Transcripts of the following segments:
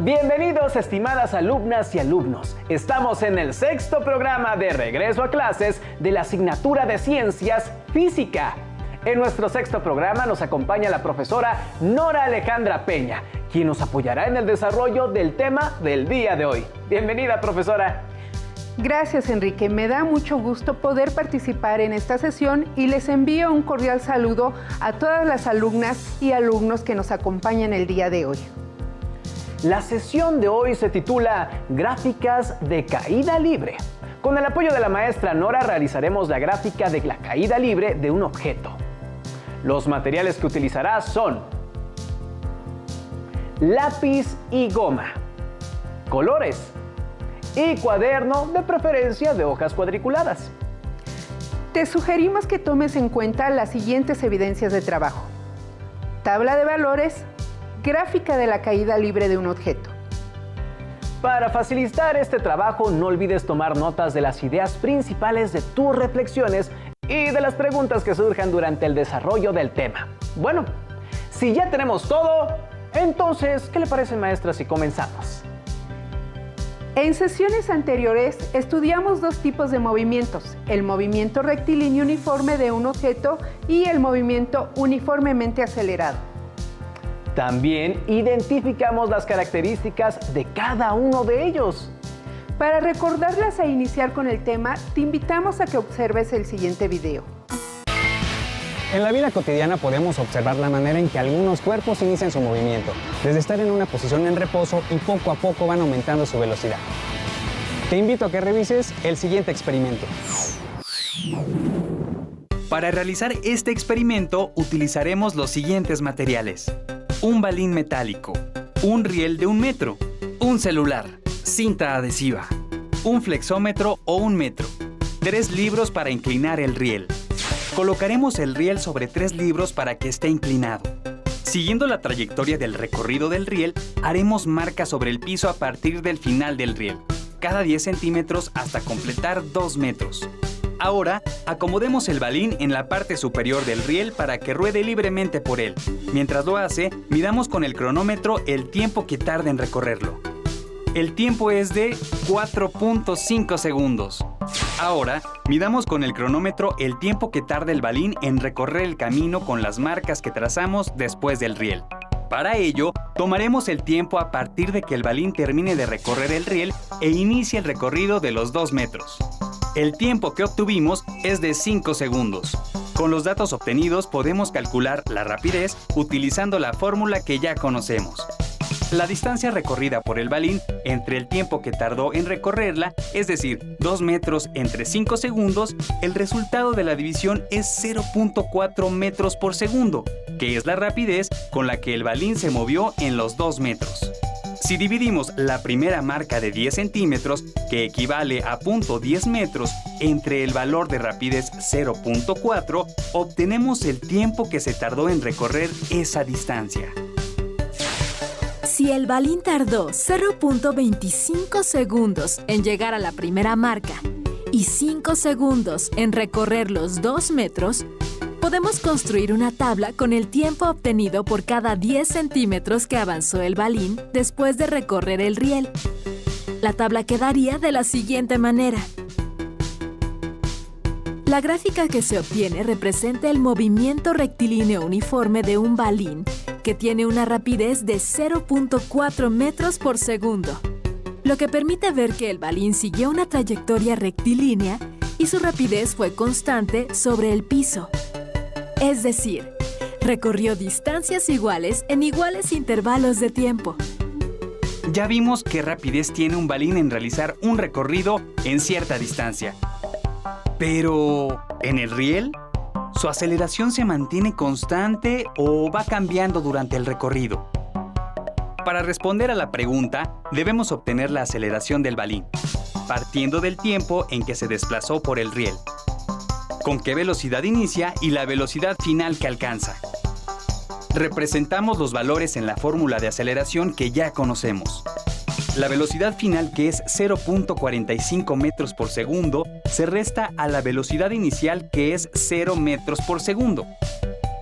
Bienvenidos, estimadas alumnas y alumnos. Estamos en el sexto programa de regreso a clases de la asignatura de Ciencias Física. En nuestro sexto programa nos acompaña la profesora Nora Alejandra Peña, quien nos apoyará en el desarrollo del tema del día de hoy. Bienvenida, profesora. Gracias, Enrique. Me da mucho gusto poder participar en esta sesión y les envío un cordial saludo a todas las alumnas y alumnos que nos acompañan el día de hoy. La sesión de hoy se titula Gráficas de caída libre. Con el apoyo de la maestra Nora realizaremos la gráfica de la caída libre de un objeto. Los materiales que utilizará son lápiz y goma, colores y cuaderno, de preferencia de hojas cuadriculadas. Te sugerimos que tomes en cuenta las siguientes evidencias de trabajo: tabla de valores, gráfica de la caída libre de un objeto. Para facilitar este trabajo, no olvides tomar notas de las ideas principales de tus reflexiones y de las preguntas que surjan durante el desarrollo del tema. Bueno, si ya tenemos todo, entonces, ¿qué le parece, maestra, si comenzamos? En sesiones anteriores estudiamos dos tipos de movimientos: el movimiento rectilíneo uniforme de un objeto y el movimiento uniformemente acelerado. También identificamos las características de cada uno de ellos. Para recordarlas e iniciar con el tema, te invitamos a que observes el siguiente video. En la vida cotidiana podemos observar la manera en que algunos cuerpos inician su movimiento, desde estar en una posición en reposo y poco a poco van aumentando su velocidad. Te invito a que revises el siguiente experimento. Para realizar este experimento utilizaremos los siguientes materiales: un balín metálico, un riel de 1 metro, un celular, cinta adhesiva, un flexómetro o 1 metro, 3 libros para inclinar el riel. Colocaremos el riel sobre 3 libros para que esté inclinado. Siguiendo la trayectoria del recorrido del riel, haremos marcas sobre el piso a partir del final del riel, cada 10 centímetros hasta completar 2 metros. Ahora, acomodemos el balín en la parte superior del riel para que ruede libremente por él. Mientras lo hace, midamos con el cronómetro el tiempo que tarda en recorrerlo. El tiempo es de 4.5 segundos. Ahora, midamos con el cronómetro el tiempo que tarda el balín en recorrer el camino con las marcas que trazamos después del riel. Para ello, tomaremos el tiempo a partir de que el balín termine de recorrer el riel e inicie el recorrido de los 2 metros. El tiempo que obtuvimos es de 5 segundos. Con los datos obtenidos podemos calcular la rapidez utilizando la fórmula que ya conocemos. La distancia recorrida por el balín entre el tiempo que tardó en recorrerla, es decir, 2 metros entre 5 segundos, el resultado de la división es 0.4 metros por segundo, que es la rapidez con la que el balín se movió en los 2 metros. Si dividimos la primera marca de 10 centímetros, que equivale a 0.10 metros, entre el valor de rapidez 0.4, obtenemos el tiempo que se tardó en recorrer esa distancia. Si el balín tardó 0.25 segundos en llegar a la primera marca y 5 segundos en recorrer los 2 metros, podemos construir una tabla con el tiempo obtenido por cada 10 centímetros que avanzó el balín después de recorrer el riel. La tabla quedaría de la siguiente manera. La gráfica que se obtiene representa el movimiento rectilíneo uniforme de un balín que tiene una rapidez de 0.4 metros por segundo, lo que permite ver que el balín siguió una trayectoria rectilínea y su rapidez fue constante sobre el piso. Es decir, recorrió distancias iguales en iguales intervalos de tiempo. Ya vimos qué rapidez tiene un balín en realizar un recorrido en cierta distancia. Pero, ¿en el riel? ¿Su aceleración se mantiene constante o va cambiando durante el recorrido? Para responder a la pregunta, debemos obtener la aceleración del balín, partiendo del tiempo en que se desplazó por el riel, con qué velocidad inicia y la velocidad final que alcanza. Representamos los valores en la fórmula de aceleración que ya conocemos. La velocidad final, que es 0.45 metros por segundo, se resta a la velocidad inicial, que es 0 metros por segundo.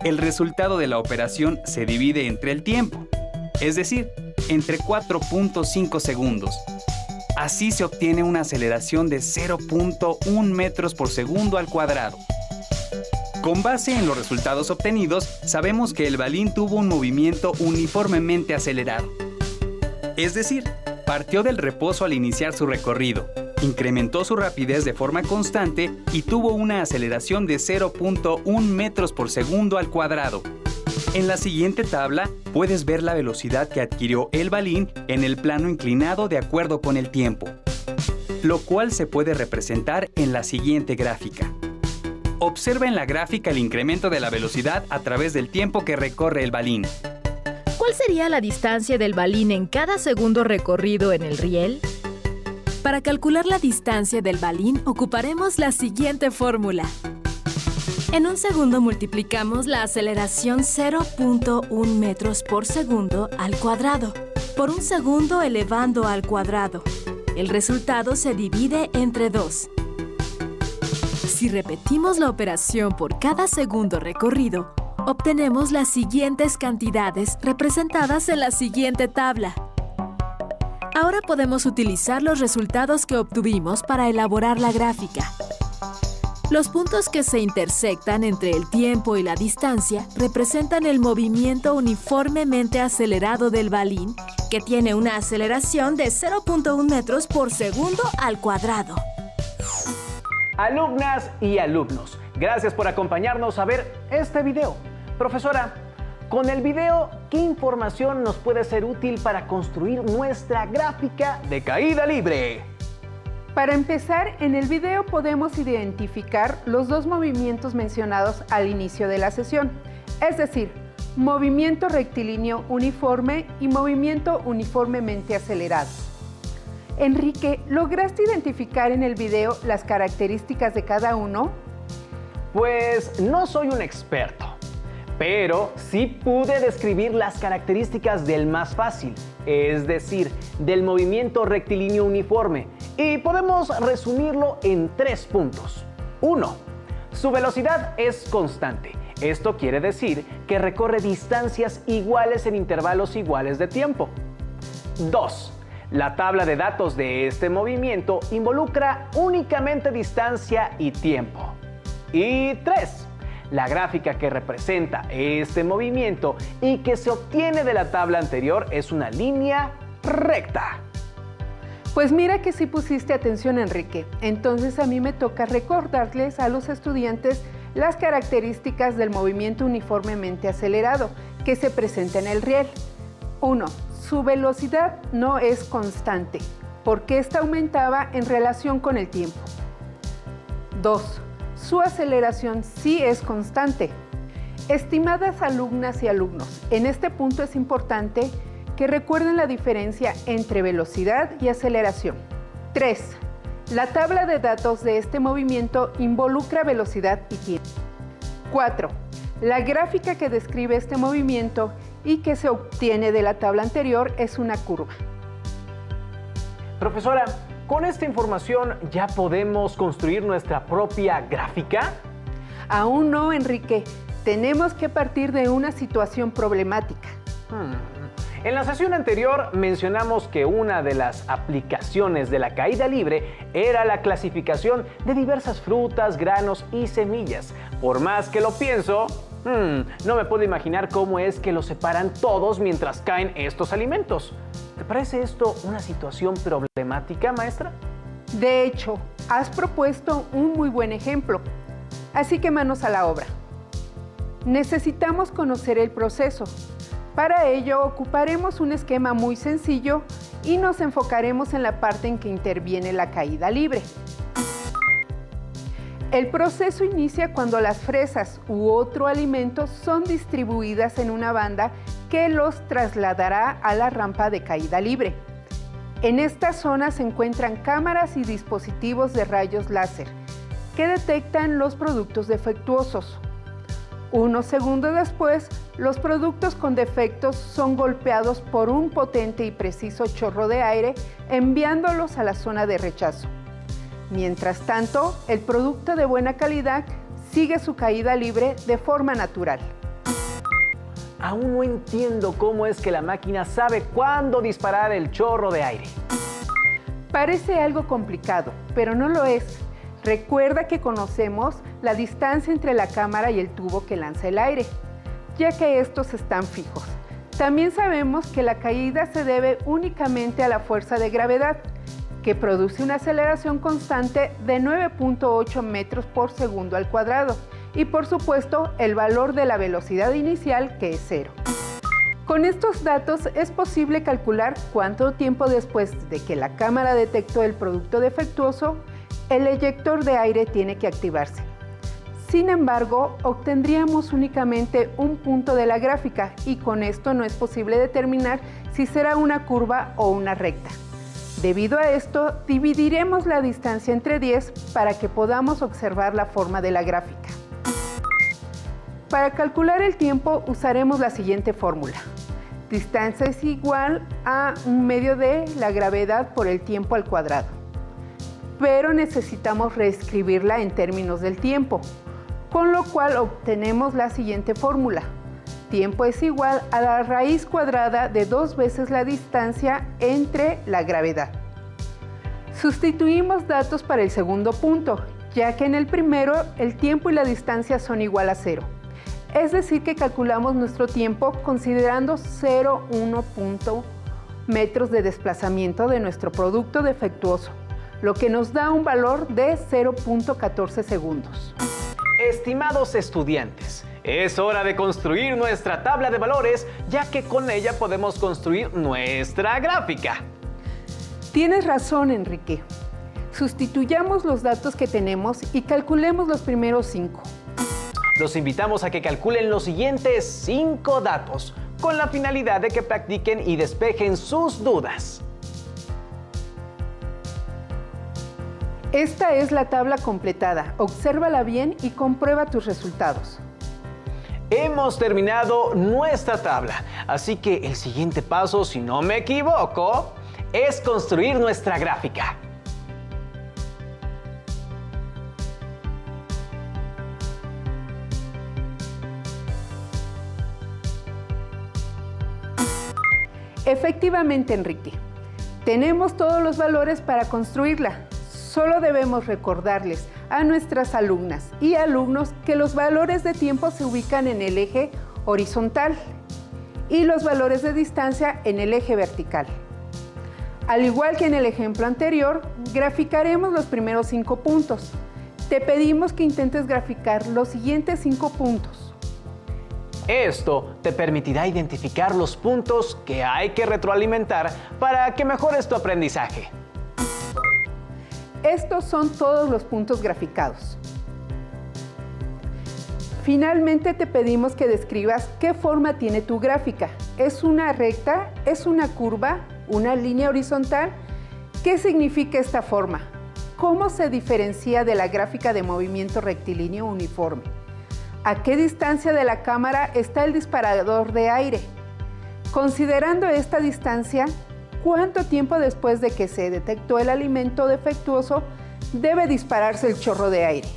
El resultado de la operación se divide entre el tiempo, es decir, entre 4.5 segundos. Así se obtiene una aceleración de 0.1 metros por segundo al cuadrado. Con base en los resultados obtenidos, sabemos que el balín tuvo un movimiento uniformemente acelerado. Es decir, partió del reposo al iniciar su recorrido, incrementó su rapidez de forma constante y tuvo una aceleración de 0.1 metros por segundo al cuadrado. En la siguiente tabla puedes ver la velocidad que adquirió el balín en el plano inclinado de acuerdo con el tiempo, lo cual se puede representar en la siguiente gráfica. Observa en la gráfica el incremento de la velocidad a través del tiempo que recorre el balín. ¿Cuál sería la distancia del balín en cada segundo recorrido en el riel? Para calcular la distancia del balín ocuparemos la siguiente fórmula. En un segundo multiplicamos la aceleración 0.1 metros por segundo al cuadrado por un segundo elevando al cuadrado. El resultado se divide entre 2. Si repetimos la operación por cada segundo recorrido, obtenemos las siguientes cantidades representadas en la siguiente tabla. Ahora podemos utilizar los resultados que obtuvimos para elaborar la gráfica. Los puntos que se intersectan entre el tiempo y la distancia representan el movimiento uniformemente acelerado del balín, que tiene una aceleración de 0.1 metros por segundo al cuadrado. Alumnas y alumnos, gracias por acompañarnos a ver este video. Profesora, con el video, ¿qué información nos puede ser útil para construir nuestra gráfica de caída libre? Para empezar, en el video podemos identificar los dos movimientos mencionados al inicio de la sesión, es decir, movimiento rectilíneo uniforme y movimiento uniformemente acelerado. Enrique, ¿lograste identificar en el video las características de cada uno? Pues no soy un experto, pero sí pude describir las características del más fácil, es decir, del movimiento rectilíneo uniforme, y podemos resumirlo en 3 puntos. 1. Su velocidad es constante. Esto quiere decir que recorre distancias iguales en intervalos iguales de tiempo. 2. La tabla de datos de este movimiento involucra únicamente distancia y tiempo. Y 3. La gráfica que representa este movimiento y que se obtiene de la tabla anterior es una línea recta. Pues mira que sí pusiste atención, Enrique. Entonces a mí me toca recordarles a los estudiantes las características del movimiento uniformemente acelerado que se presenta en el riel. 1. Su velocidad no es constante, porque ésta aumentaba en relación con el tiempo. 2. Su aceleración sí es constante. Estimadas alumnas y alumnos, en este punto es importante que recuerden la diferencia entre velocidad y aceleración. 3. La tabla de datos de este movimiento involucra velocidad y tiempo. 4. La gráfica que describe este movimiento y que se obtiene de la tabla anterior es una curva. Profesora, ¿con esta información ya podemos construir nuestra propia gráfica? Aún no, Enrique. Tenemos que partir de una situación problemática. En la sesión anterior mencionamos que una de las aplicaciones de la caída libre era la clasificación de diversas frutas, granos y semillas. Por más que lo pienso, no me puedo imaginar cómo es que los separan todos mientras caen estos alimentos. ¿Te parece esto una situación problemática, maestra? De hecho, has propuesto un muy buen ejemplo. Así que manos a la obra. Necesitamos conocer el proceso. Para ello, ocuparemos un esquema muy sencillo y nos enfocaremos en la parte en que interviene la caída libre. El proceso inicia cuando las fresas u otro alimento son distribuidas en una banda que los trasladará a la rampa de caída libre. En esta zona se encuentran cámaras y dispositivos de rayos láser que detectan los productos defectuosos. Unos segundos después, los productos con defectos son golpeados por un potente y preciso chorro de aire, enviándolos a la zona de rechazo. Mientras tanto, el producto de buena calidad sigue su caída libre de forma natural. aún no entiendo cómo es que la máquina sabe cuándo disparar el chorro de aire. Parece algo complicado, pero no lo es. Recuerda que conocemos la distancia entre la cámara y el tubo que lanza el aire, ya que estos están fijos. También sabemos que la caída se debe únicamente a la fuerza de gravedad, que produce una aceleración constante de 9.8 metros por segundo al cuadrado, y por supuesto el valor de la velocidad inicial, que es 0. Con estos datos es posible calcular cuánto tiempo después de que la cámara detectó el producto defectuoso, el eyector de aire tiene que activarse. Sin embargo, obtendríamos únicamente un punto de la gráfica y con esto no es posible determinar si será una curva o una recta. Debido a esto, dividiremos la distancia entre 10 para que podamos observar la forma de la gráfica. Para calcular el tiempo usaremos la siguiente fórmula. Distancia es igual a 1/2 de la gravedad por el tiempo al cuadrado. Pero necesitamos reescribirla en términos del tiempo, con lo cual obtenemos la siguiente fórmula. Tiempo es igual a la raíz cuadrada de 2 veces la distancia entre la gravedad. Sustituimos datos para el segundo punto, ya que en el primero el tiempo y la distancia son igual a 0. Es decir, que calculamos nuestro tiempo considerando 0,1 metros de desplazamiento de nuestro producto defectuoso, lo que nos da un valor de 0,14 segundos. Estimados estudiantes, es hora de construir nuestra tabla de valores, ya que con ella podemos construir nuestra gráfica. Tienes razón, Enrique. Sustituyamos los datos que tenemos y calculemos los primeros 5. Los invitamos a que calculen los siguientes 5 datos, con la finalidad de que practiquen y despejen sus dudas. Esta es la tabla completada. Obsérvala bien y comprueba tus resultados. Hemos terminado nuestra tabla, así que el siguiente paso, si no me equivoco, es construir nuestra gráfica. Efectivamente, Enrique, tenemos todos los valores para construirla. Solo debemos recordarles a nuestras alumnas y alumnos que los valores de tiempo se ubican en el eje horizontal y los valores de distancia en el eje vertical. Al igual que en el ejemplo anterior, graficaremos los primeros 5 puntos. Te pedimos que intentes graficar los siguientes 5 puntos. Esto te permitirá identificar los puntos que hay que retroalimentar para que mejores tu aprendizaje. Estos son todos los puntos graficados. Finalmente te pedimos que describas qué forma tiene tu gráfica. ¿Es una recta? ¿Es una curva? ¿Una línea horizontal? ¿Qué significa esta forma? ¿Cómo se diferencia de la gráfica de movimiento rectilíneo uniforme? ¿A qué distancia de la cámara está el disparador de aire? Considerando esta distancia, ¿cuánto tiempo después de que se detectó el alimento defectuoso debe dispararse el chorro de aire?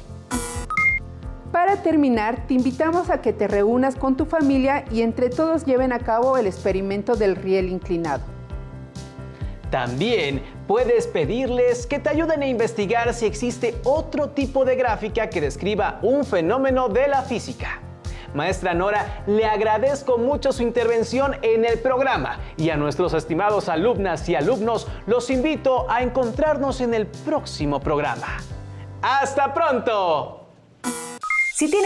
Para terminar, te invitamos a que te reúnas con tu familia y entre todos lleven a cabo el experimento del riel inclinado. También puedes pedirles que te ayuden a investigar si existe otro tipo de gráfica que describa un fenómeno de la física. Maestra Nora, le agradezco mucho su intervención en el programa y a nuestros estimados alumnas y alumnos los invito a encontrarnos en el próximo programa. ¡Hasta pronto! Si tienes